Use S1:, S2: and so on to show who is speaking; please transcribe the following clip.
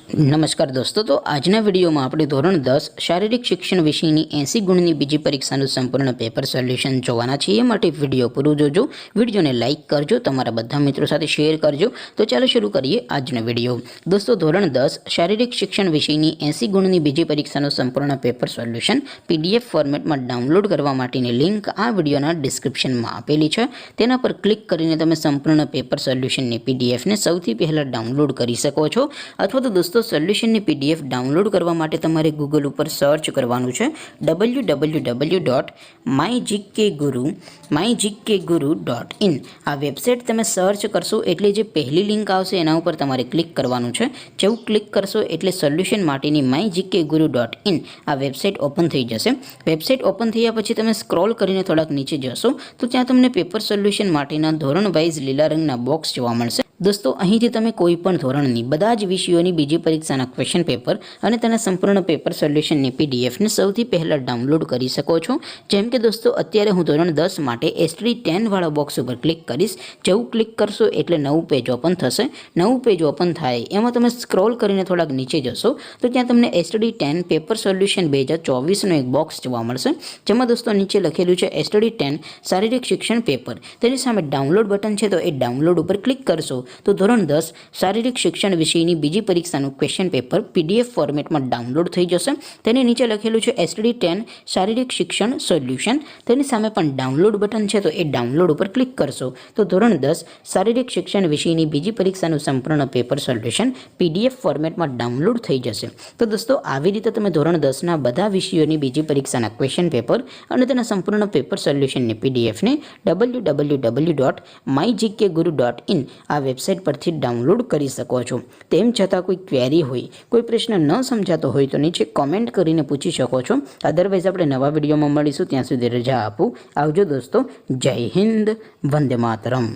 S1: નમસ્કાર દોસ્તો, તો આજના વિડીયોમાં આપણે ધોરણ 10 શારીરિક શિક્ષણ વિષયની 80 ગુણની બીજી પરીક્ષાનું સંપૂર્ણ પેપર સોલ્યુશન જોવાના છે। એ માટે વિડીયો પૂરો જોજો, વિડીયોને લાઇક કરજો, તમારા બધા મિત્રો સાથે શેર કરજો। તો ચાલો શરૂ કરીએ આજનો વિડીયો। દોસ્તો, ધોરણ 10 શારીરિક શિક્ષણ વિષયની 80 ગુણની બીજી પરીક્ષાનું સંપૂર્ણ પેપર સોલ્યુશન PDF ફોર્મેટમાં ડાઉનલોડ કરવા માટેની લિંક આ વિડીયોના ડિસ્ક્રિપ્શનમાં આપેલી છે। તેના પર ક્લિક કરીને તમે સંપૂર્ણ પેપર સોલ્યુશનની PDFને સૌથી પહેલાં ડાઉનલોડ કરી શકો છો। અથવા તો દોસ્તો, સોલ્યુશનની PDF ડાઉનલોડ કરવા માટે તમારે ગૂગલ ઉપર સર્ચ કરવાનું છે www.mygkguru.in। આ વેબસાઇટ તમે સર્ચ કરશો એટલે જે પહેલી લિંક આવશે એના ઉપર તમારે ક્લિક કરવાનું છે। જેવું ક્લિક કરશો એટલે સોલ્યુશન માટેની mygkguru.in આ વેબસાઇટ ઓપન થઈ જશે। વેબસાઇટ ઓપન થયા પછી તમે સ્ક્રોલ કરીને થોડાક નીચે જશો તો ત્યાં તમને પેપર સોલ્યુશન માટેના ધોરણ વાઇઝ લીલા રંગના બોક્સ જોવા મળશે। દોસ્તો, અહીંથી તમે કોઈ પણ ધોરણની બધા જ વિષયોની બીજી પરીક્ષાના ક્વેશ્ચન પેપર અને તેના સંપૂર્ણ પેપર સોલ્યુશનની PDFને સૌથી પહેલાં ડાઉનલોડ કરી શકો છો। જેમ કે દોસ્તો, અત્યારે હું ધોરણ 10 માટે STD 10 વાળા બોક્સ ઉપર ક્લિક કરીશ। જેવું ક્લિક કરશો એટલે નવું પેજ ઓપન થશે। નવું પેજ ઓપન થાય એમાં તમે સ્ક્રોલ કરીને થોડાક નીચે જશો તો ત્યાં તમને STD 10 પેપર સોલ્યુશન 2024નો એક બોક્સ જોવા મળશે। જેમાં દોસ્તો નીચે લખેલું છે STD 10 શારીરિક શિક્ષણ પેપર। તેની સામે ડાઉનલોડ બટન છે, તો એ ડાઉનલોડ ઉપર ક્લિક કરશો તો ધોરણ 10 શારીરિક શિક્ષણ વિષયની બીજી પરીક્ષાનું ક્વેશ્ચન પેપર PDF ફોર્મેટમાં ડાઉનલોડ થઈ જશે। તેની નીચે લખેલું છે STD 10 શારીરિક શિક્ષણ સોલ્યુશન। તેની સામે પણ ડાઉનલોડ બટન છે, તો એ ડાઉનલોડ ઉપર ક્લિક કરશો તો ધોરણ 10 શારીરિક શિક્ષણ વિષયની બીજી પરીક્ષાનું સંપૂર્ણ પેપર સોલ્યુશન PDF ફોર્મેટમાં ડાઉનલોડ થઈ જશે। તો દોસ્તો, આવી રીતે તમે ધોરણ 10ના બધા વિષયોની બીજી પરીક્ષાના ક્વેશ્ચન પેપર અને તેના સંપૂર્ણ પેપર સોલ્યુશનની PDFને www.mygkguru.in આ વેબસાઇટ પરથી ડાઉનલોડ કરી શકો છો। તેમ છતાં કોઈ ક્વેરી હોય, કોઈ પ્રશ્ન ન સમજાતો હોય તો નીચે કોમેન્ટ કરીને પૂછી શકો છો। અદરવાઇઝ આપણે નવા વિડીયોમાં મળીશું, ત્યાં સુધી રજા આપું। આવજો દોસ્તો, જય હિન્દ, વંદે માતરમ।